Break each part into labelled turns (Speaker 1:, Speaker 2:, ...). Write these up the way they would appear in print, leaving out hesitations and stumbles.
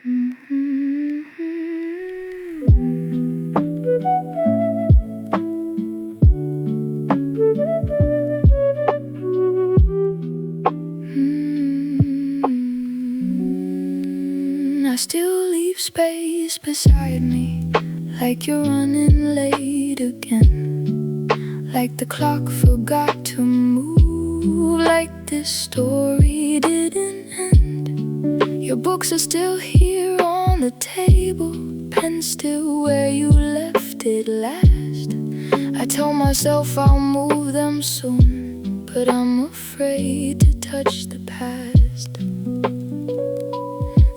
Speaker 1: I still leave space beside me, like you're running late again, like the clock forgot to move, like this story didn't end. Your books are still here on the table, pen still where you left it last. I tell myself I'll move them soon, but I'm afraid to touch the past.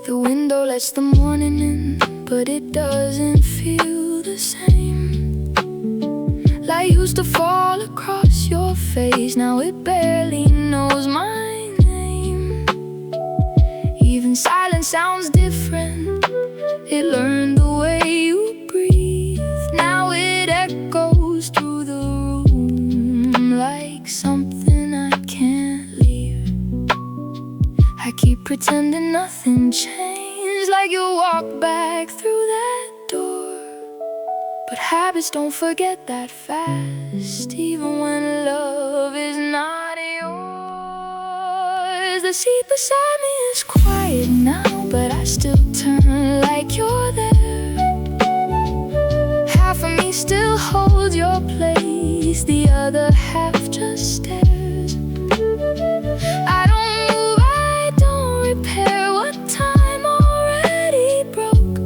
Speaker 1: The window lets the morning in, but it doesn't feel the same. Light used to fall across your face, now it barely knows my name. Even silence sounds different, it learned the way you breathe. Now it echoes through the room like something I can't leave. I keep pretending nothing changed, like you walk back through that door. But habits don't forget that fast, even when love is not yours. The seat beside me is quiet now, but I still turn like you're there. Half of me still holds your place, the other half just stares. I don't move, I don't repair what time already broke,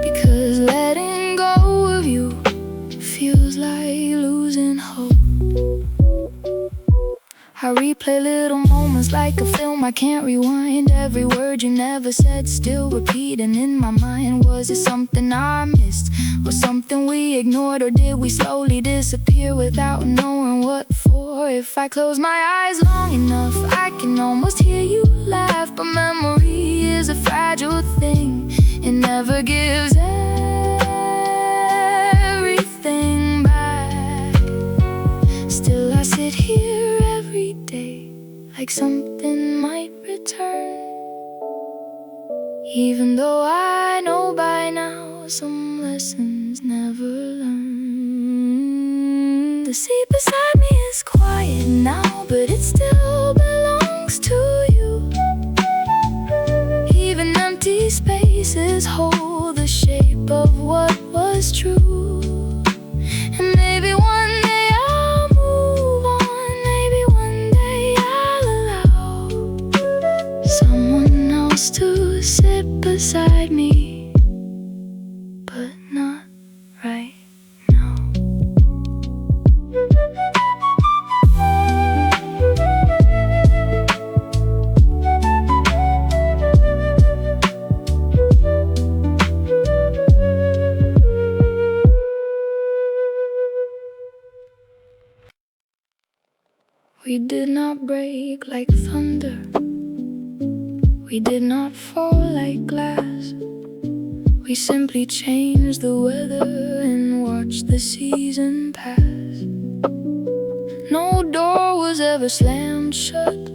Speaker 1: because letting go of you feels like losing hope. I replay little moments like a film I can't rewind. Every word you never said still repeating in my mind. Was it something I missed, or something we ignored, or did we slowly disappear without knowing what for? If I close my eyes long enough, I can almost hear you laugh. But memory is a fragile thing, it never gives everything back. Still I sit here every day, like something might return, even though I know by now some lessons never learned. The seat beside me is quiet now, but it still belongs to you. Even empty spaces hold the shape of what was true. And maybe one day I'll move on, maybe one day I'll allow someone else to sit beside me, but not right now. We did not break like thunder, we did not fall like glass. We simply changed the weather and watched the season pass. No door was ever slammed shut,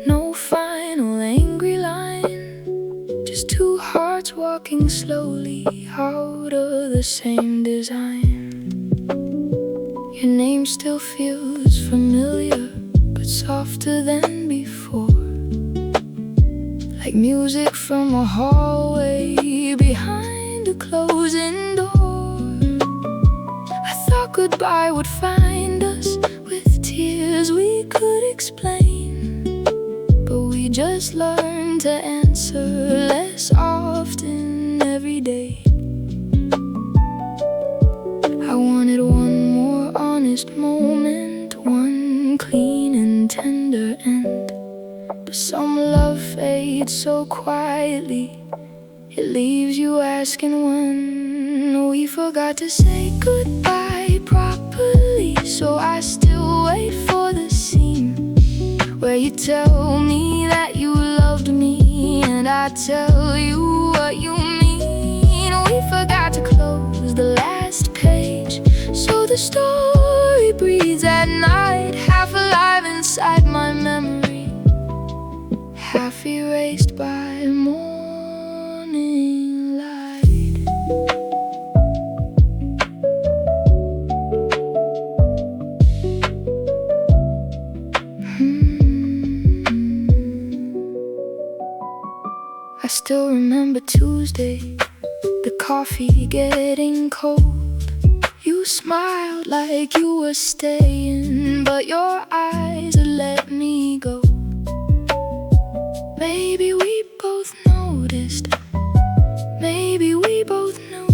Speaker 1: no final angry line, just two hearts walking slowly out of the same design. Your name still feels familiar, but softer than before, like music from a hallway behind a closing door. I thought goodbye would find us with tears we could explain, but we just learned to answer less often every day. I wanted one more honest moment, one clean and tender end. But some love fades so quietly, it leaves you asking when. We forgot to say goodbye properly, so I still wait for the scene where you tell me that you loved me, and I tell you what you mean. We forgot to close the last page, so the story breathes at night, half alive inside my memory, half erased. erased by morning light. I still remember Tuesday, the coffee getting cold. You smiled like you were staying, but your eyes had let me go. Maybe we both noticed, maybe we both knew,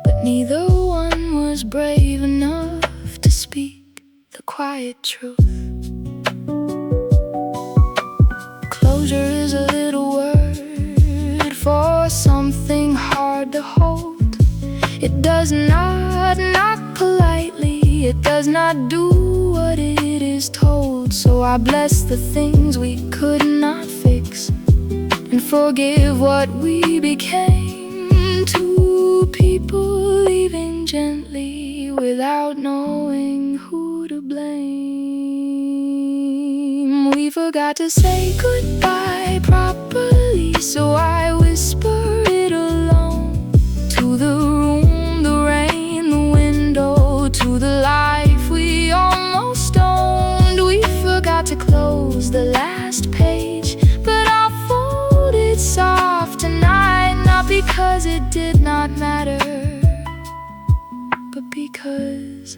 Speaker 1: but neither one was brave enough to speak the quiet truth. Closure is a little word for something hard to hold. It does not knock politely, it does not do what it is told. So I bless the things we could not fix and forgive what we became. Two people leaving gently without knowing who to blame. We forgot to say goodbye properly, so I whisper it alone to the room, the rain, the window, to the life we almost owned. We forgot to close the last page, but I'll fold it soft tonight, not because it did not matter, but because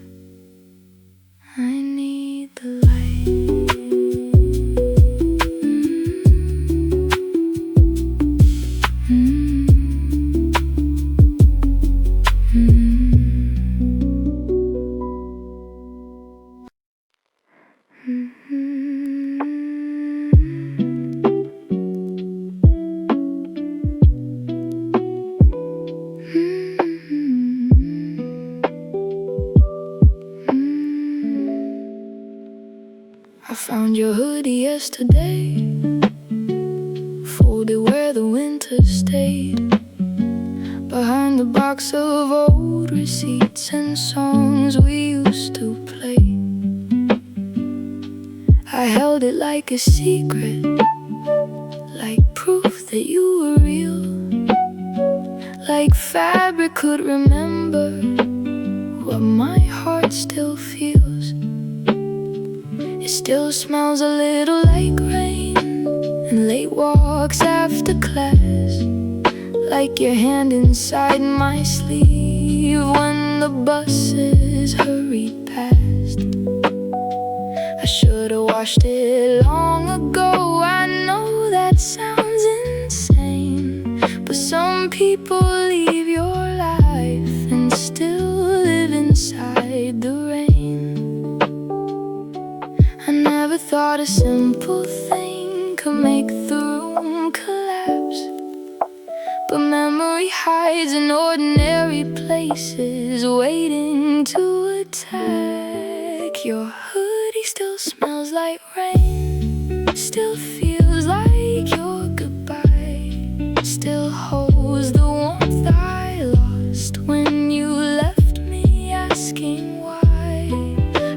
Speaker 1: I need the light. I found your hoodie yesterday, folded where the winter stayed, behind the box of old receipts and songs we used to play. I held it like a secret, like proof that you were real, like fabric could remember what my heart still feels. It still smells a little like rain and late walks after class, like your hand inside my sleeve when the buses hurried past. I should've washed it long ago, I know that sounds insane, but some people leave your life and still live inside the rain. I never thought a simple thing could make the room collapse, but memory hides in ordinary places, waiting to attack. Your hoodie still smells like rain, still feels like your goodbye, still holds the warmth I lost when you left me asking why.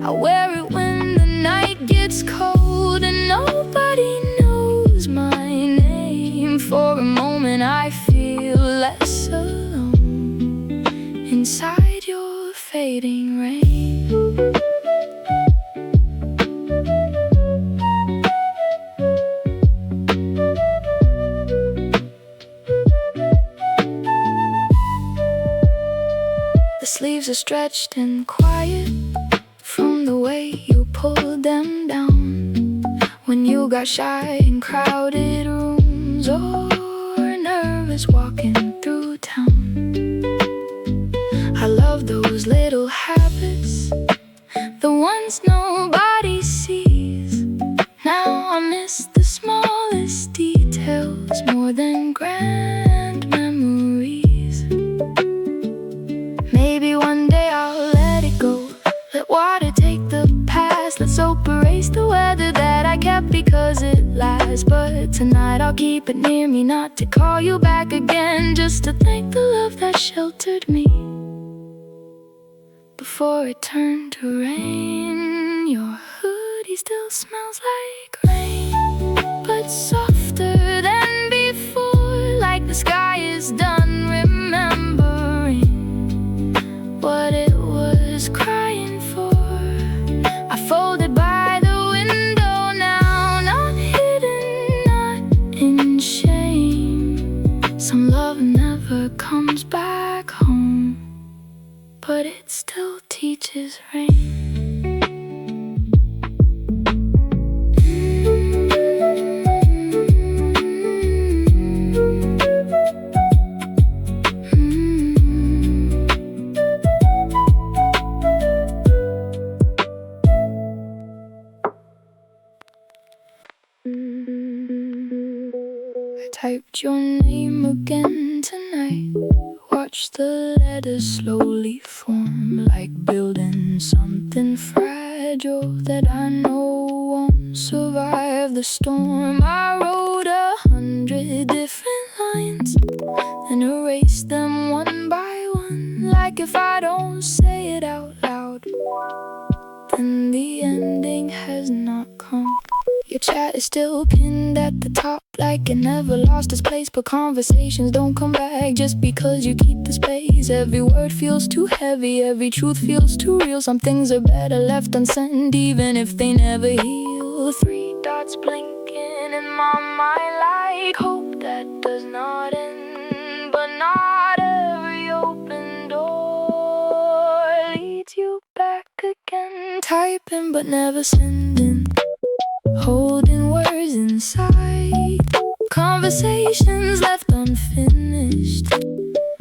Speaker 1: I wear it when the night gets cold and nobody knows my name. For a moment I feel less alone inside your fading rain. The sleeves are stretched and quiet from the way you pulled them down when you got shy in crowded rooms or nervous walking through town. I love those little habits, the ones nobody sees. Now I miss the smallest details more than grand memories. Maybe one day I'll let it go, let water take the past. Let's hope erase the weather that I kept because it lasts. But tonight I'll keep it near me, not to call you back again, just to thank the love that sheltered me before it turned to rain. Your hoodie still smells like rain, but soft is done remembering what it was crying for. I folded by the window now, not hidden, not in shame. Some love never comes back home, but it still teaches rain. I typed your name again tonight. Watch the letters slowly form, like building something fragile that I know won't survive the storm. I wrote 100 different lines and erased them one by one, like if I don't say it out loud, then the ending has not come. Your chat is still pinned at the top, like it never lost its place. But conversations don't come back just because you keep the space. Every word feels too heavy, every truth feels too real. Some things are better left unsent, even if they never heal. 3 dots blinking in my mind, like hope that does not end. But not every open door leads you back again. Typing but never sending, holding words inside, conversations left unfinished,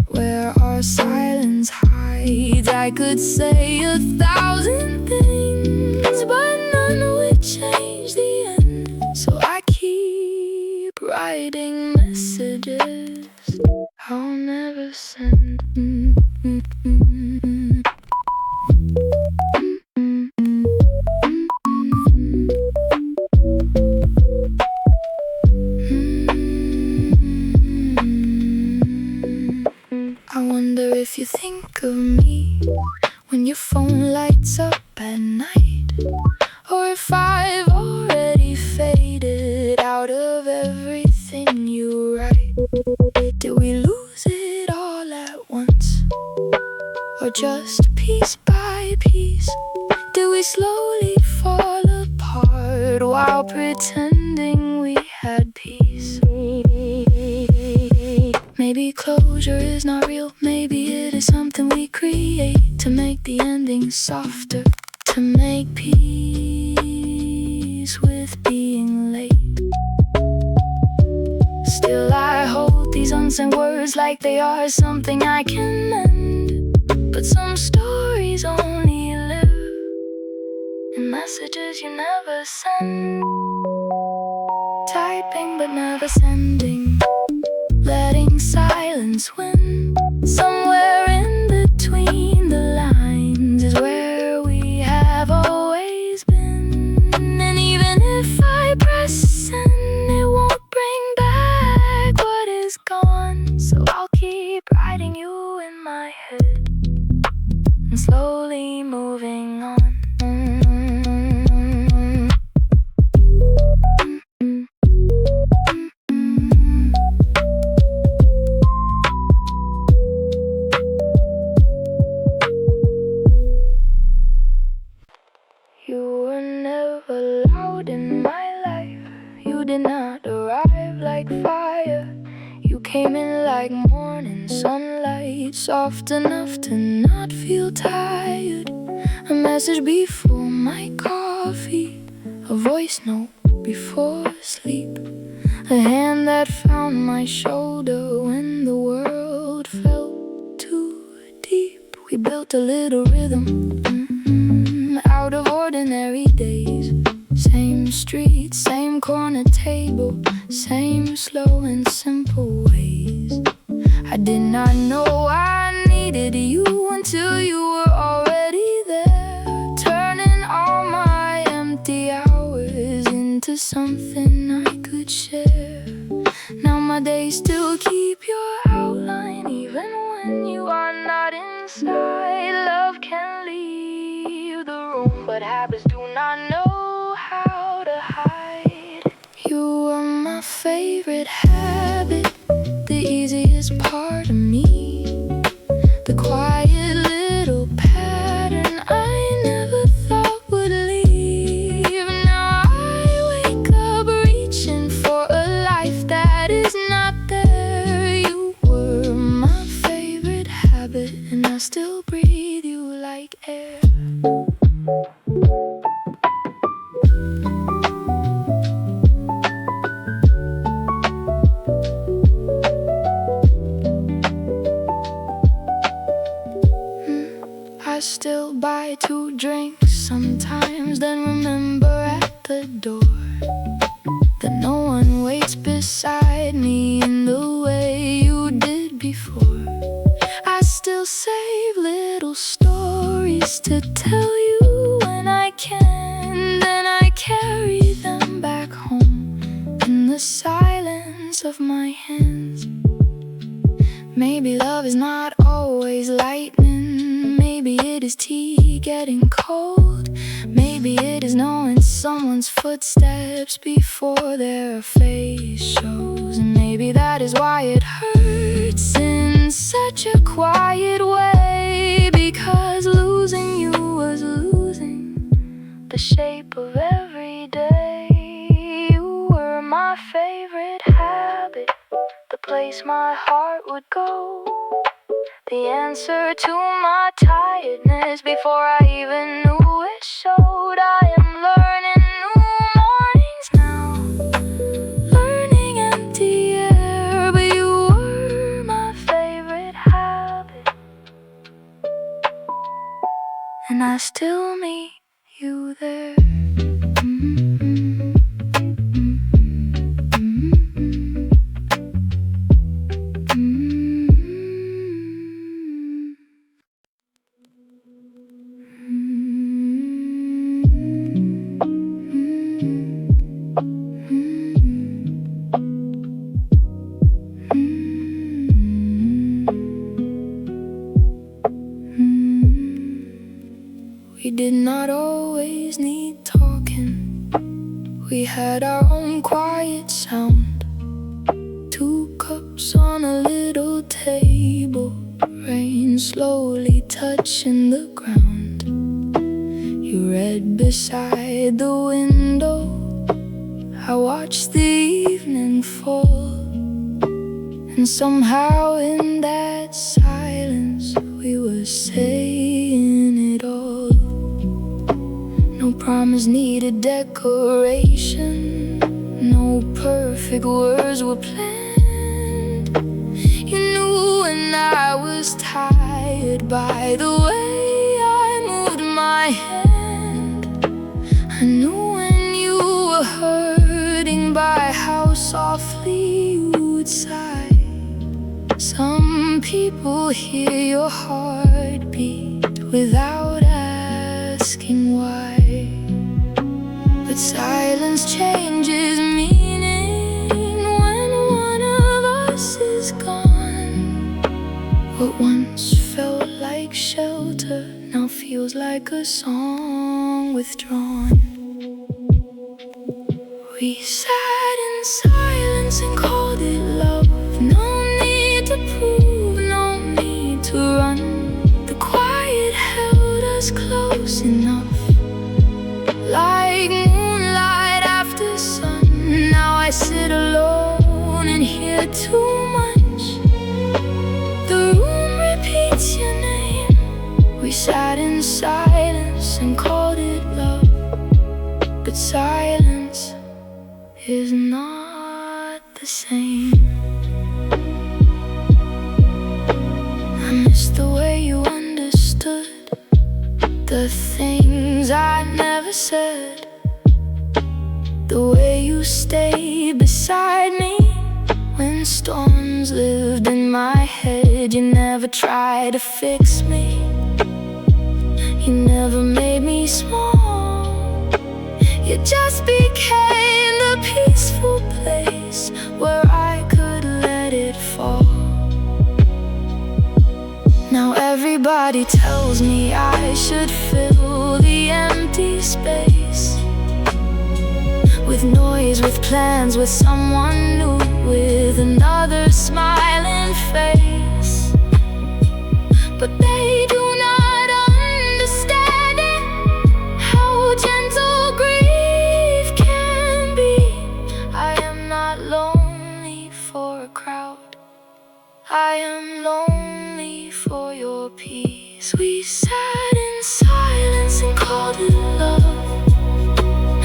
Speaker 1: where our silence hides. I could say 1,000 things, but none would change the end. So I keep writing messages I'll never send. I wonder if you think of me when your phone lights up at night, or if I've already faded out of everything you write. Did we lose it all at once, or just piece by piece? Did we slowly fall apart while pretending we had peace? Maybe closure is not real, maybe it is something we create to make the ending softer, to make peace with being late. Still I hold these unsent words like they are something I can mend. But some stories only live in messages you never send. Typing but never sending, letting silence win. Somewhere in between the lines is where we have always been. And even if I press send, it won't bring back what is gone. So I'll keep writing you in my head and slowly moving on. You were never loud in my life. You did not arrive like fire. You came in like morning sunlight, soft enough to not feel tired. A message before my coffee, a voice note before sleep, a hand that found my shoulder when the world felt too deep. We built a little rhythm out of ordinary days. Same street, same corner table, same slow and simple ways. I did not know I needed you until you were already there, turning all my empty hours into something I could share. Now my days still keep your outline, even when you are not inside. Love can leave the room, but habits do not know how to hide. You are my favorite habit, the easiest part to tell you when I can. Then I carry them back home in the silence of my hands. Maybe love is not always lightning. Maybe it is tea getting cold. Maybe it is knowing someone's footsteps before their face shows. And maybe that is why it hurts in such a quiet way, because losing you was losing the shape of every day. You were my favorite habit, the place my heart would go, the answer to my tiredness before I even knew it showed. I am learning new mornings now, learning empty air, but you were my favorite habit, and I still meet you there. We did not always need talking. We had our own quiet sound. 2 cups on a little table, rain slowly touching the ground. You read beside the window. I watched the evening fall, and somehow in that silence we were saying it all. No promise needed decoration, no perfect words were planned. You knew when I was tired by the way I moved my hand. I knew when you were hurting by how softly you would sigh. Some people hear your heartbeat without asking why. But silence changes meaning when one of us is gone. What once felt like shelter now feels like a song withdrawn. We sat in silence and called it love. No need to prove, no need to run. The quiet held us close enough, like moonlight after sun. Now I sit alone and hear too much. The room repeats your name. We sat in silence and called it love, but silence is not the same. I miss the way you understood the things I never said, the way you stayed beside me when storms lived in my head. You never tried to fix me, you never made me small. You just became the peaceful place where I could let it fall. Now everybody tells me I should fill the empty space with noise, with plans, with someone new, with another smiling face. But they do not understand it, how gentle grief can be. I am not lonely for a crowd, I am lonely for your peace. We sat in silence and called it love,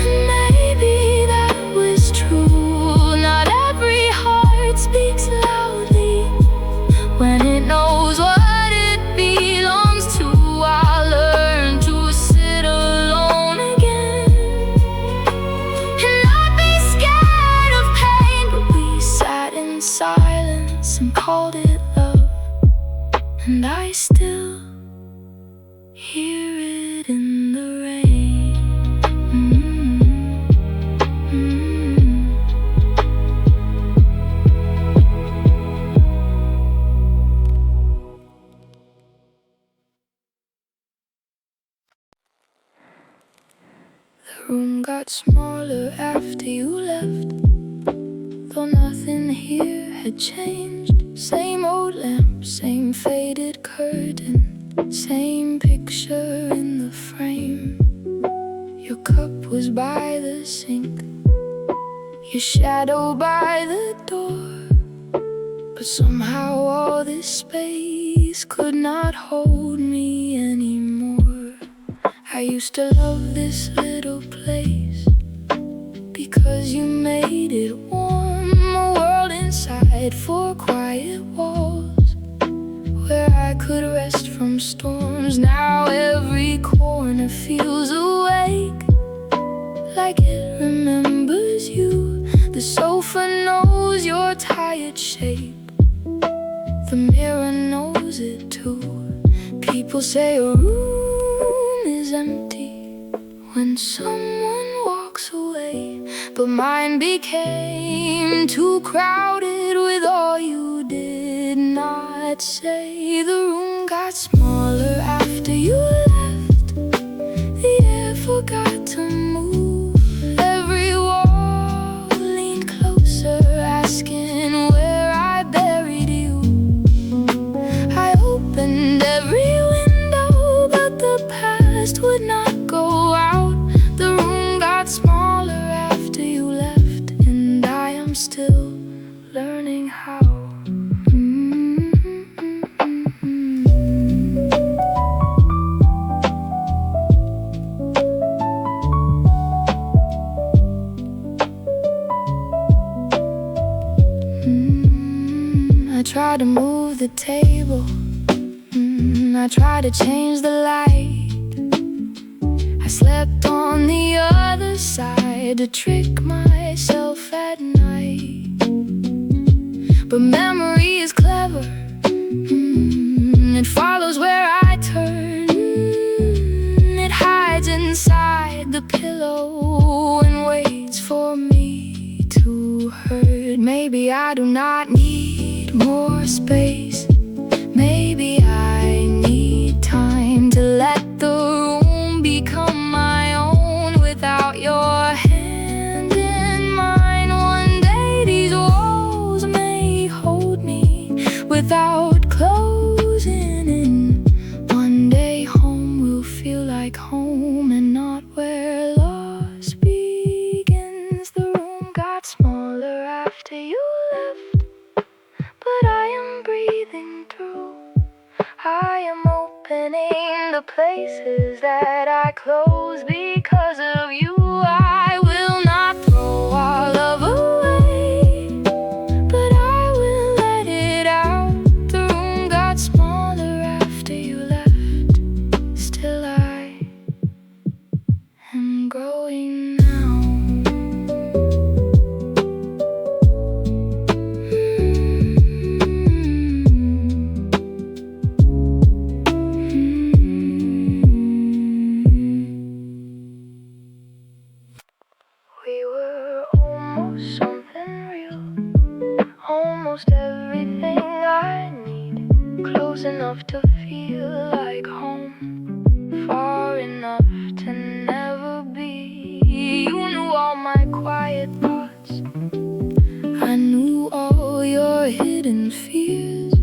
Speaker 1: and maybe that was true. Not every heart speaks loudly when it knows what it belongs to. I'll learn to sit alone again and not be scared of pain. But we sat in silence and called it love, and I still hear it. room got smaller after you left, though nothing here had changed. Same old lamp, same faded curtain, same picture in the frame. Your cup was by the sink, your shadow by the door, but somehow all this space could not hold me anymore. I used to love this little place because you made it warm, a world inside, four quiet walls where I could rest from storms. Now every corner feels awake, like it remembers you. The sofa knows your tired shape, the mirror knows it too. People say a room is empty when someone walks away, but mine became too crowded with all you did not say. The room got smaller after you left, the air forgot to move. Every wall leaned closer, asking where I buried you. I opened every window, but the past would not go out. The room got smaller after you left, and I am still learning how. I tried to move the table, I tried to change the light, I slept on the other side to trick myself at night. But memory is clever, it follows where I turn. It hides inside the pillow and waits for me to hurt. Maybe I do not need more space, maybe I need time to let the room become my own without your hand in mine. One day these walls may hold me without closing in. One day home will feel like home and not where loss begins. The room got smaller after you left, but I am breathing through. I am opening the places that I closed because of you. I will not throw our love away, but I will let it out. The room got smaller after you left, still I am growing now. We were almost something real, almost everything I need. Close enough to feel like home, far enough to never be. You knew all my quiet thoughts, I knew all your hidden fears.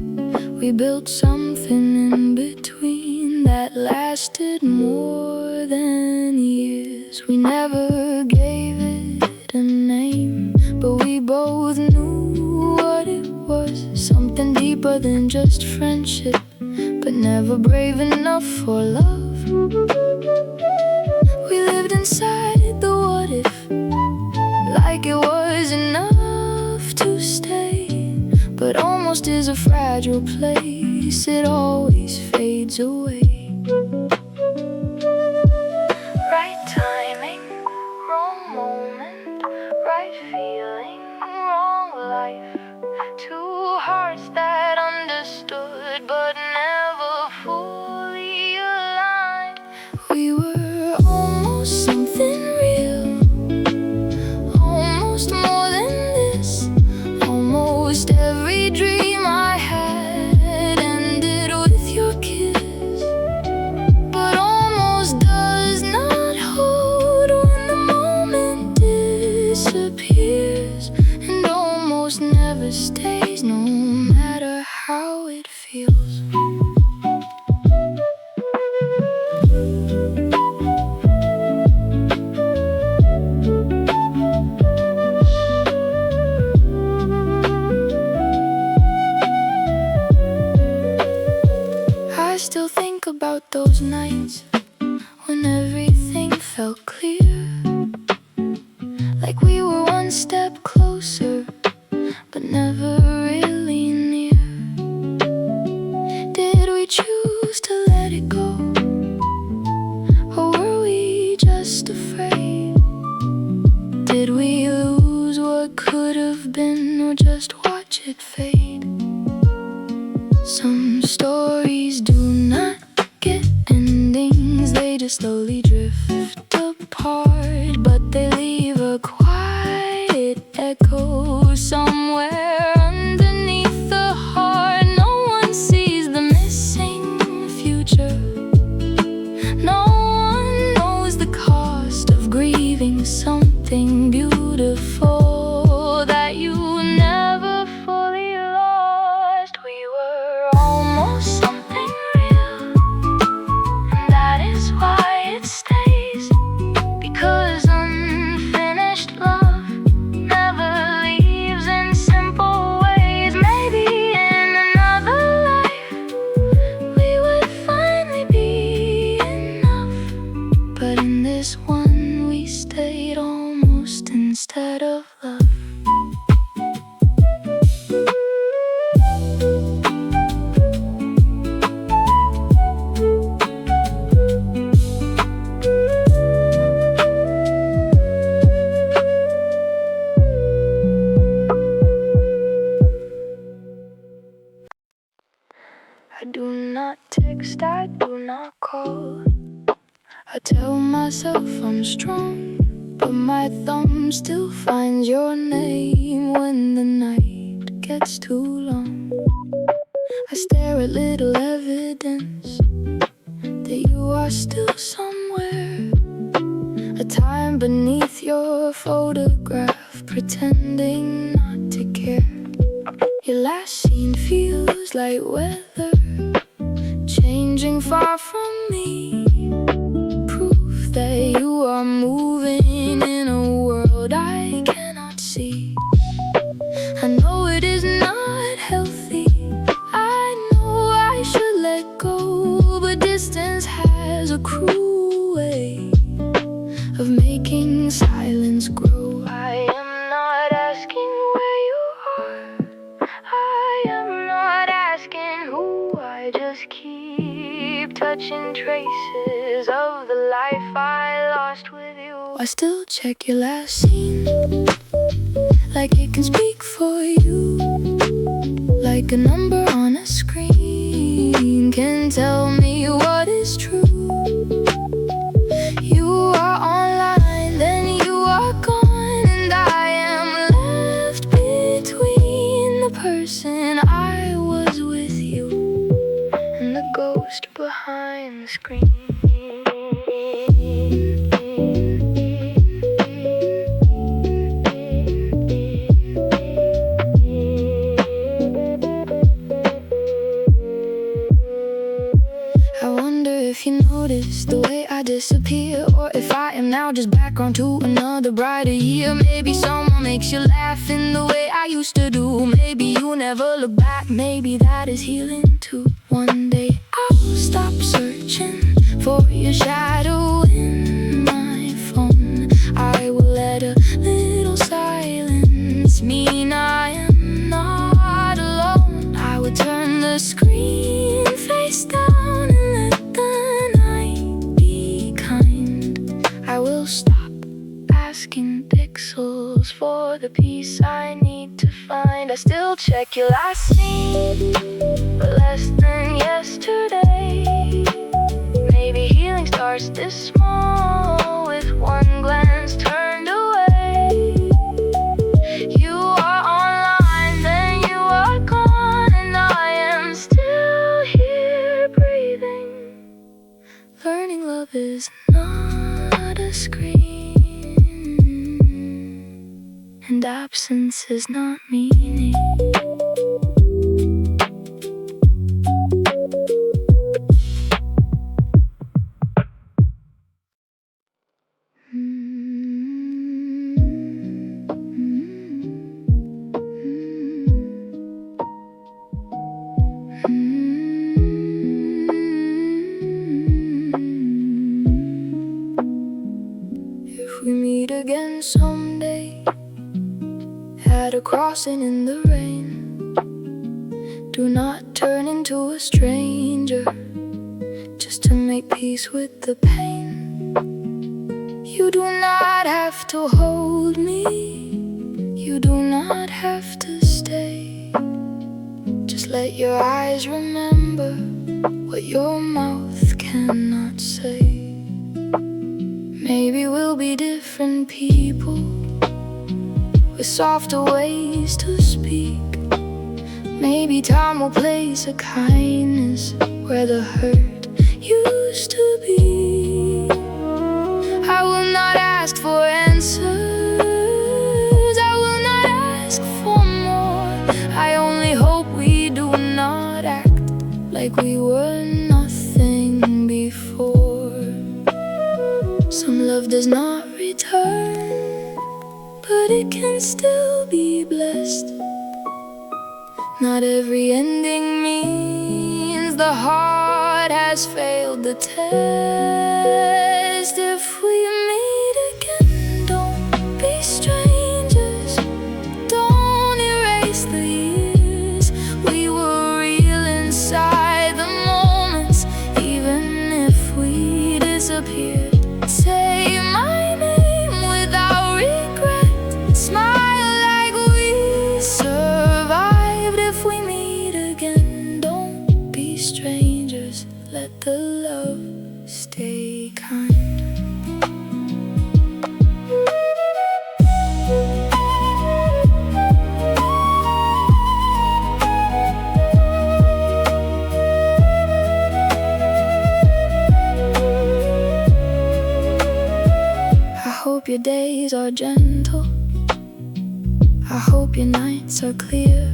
Speaker 1: We built something in between that lasted more than years. We never gave it a name, but we both knew what it was. Something deeper than just friendship, but never brave enough for love. We lived inside the what if, like it was enough to stay, but almost is a fragile place, it always fades away. Right timing, wrong moment, right feeling, wrong life. Two hearts that understood but never fully aligned. We were almost something real, almost more than this. Almost every dream I had ended with your kiss. almost never stays, no matter how it feels. I still think about those nights when everything felt clear, like we were one step closer, but never really near. Did we choose to let it go, or were we just afraid? Did we lose what could have been, or just watch it fade? Some stories do not get endings, they just slowly drift apart, but they leave a quiet echo somewhere underneath the heart. No one sees the missing future, no one knows the cost of grieving something beautiful that you never fully lost. We were almost something real, and that is why it stays, because unfinished love never leaves in simple ways. Maybe in another life we would finally be enough, but in this one we stayed almost instead of love. I do not text, I do not call. I tell myself I'm strong, but my thumb still finds your name when the night gets too long. I stare at little evidence that you are still somewhere, a time beneath your photograph, pretending not to care. Your last scene feels like weather, changing far from me, proof that you are moving in a world I cannot see. I know it is not healthy, I know I should let go, but distance has a cruel way of making silence grow. I am not asking where you are, I am not asking who, I just keep touching traces of the life I lost with you. I still check your last scene, like it can speak for you, like a number on a screen can tell me what is true. You are online, then you are gone, and I am left between the person I was with you and the ghost behind the screen. I wonder if you noticed the way I disappear, or if I am now just background to another brighter year. Maybe someone makes you laugh in the way I used to do. Maybe you never look back, maybe that is healing too. One day I'll stop searching for your shadow in my phone. I will let a little silence mean I am not alone. I will turn the screen face down and let the night be kind. I will stop asking pixels for the peace I need to find. I still check your last scene, but less than yesterday. Maybe healing starts this small, with one glance turned away. You are online, then you are gone, and I am still here breathing. Learning love is not a screen, and I absence is not meaning. If we meet again someday at a crossing in the rain, do not turn into a stranger just to make peace with the pain. You do not have to hold me, you do not have to stay. Just let your eyes remember what your mouth cannot say. Maybe we'll be different people with softer ways to speak. Maybe time will place a kindness where the hurt used to be. I will not ask for answers, I will not ask for more. I only hope we do not act like we were nothing before. Some love does not return, but it can still be blessed. Not every ending means the heart has failed the test. If we meet again, don't be strangers, don't erase the years. We were real inside the moments, even if we disappeared. Say my name without regret, smile like we survived. If we meet again, don't be strangers, let the love stay kind. I hope your days are gentle, I hope your nights are clear.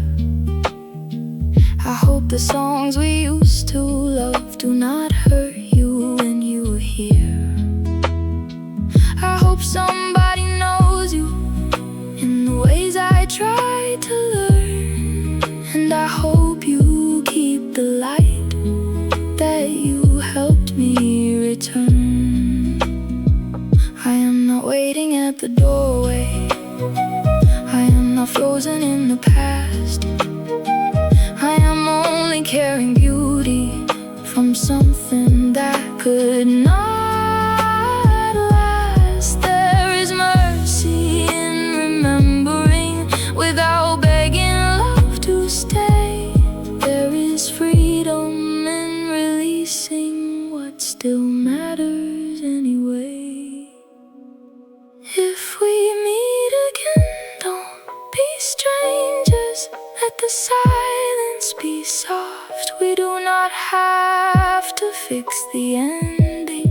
Speaker 1: I hope the songs we used to love do not hurt you when you hear. I hope somebody knows you in the ways I try to learn. And I hope you keep the light that you helped me return. I am not waiting at the doorway, I am not frozen in the past. I am only carrying beauty from something that could not last. There is mercy in remembering without begging love to stay. There is freedom in releasing what still matters anyway. If we meet again, don't be strangers, let the silence be soft. We do not have to fix the ending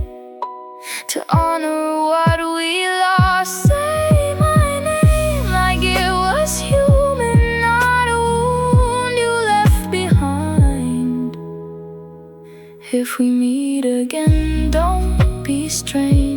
Speaker 1: to honor what we lost. Say my name like it was human, not a wound you left behind. If we meet again, don't be strange.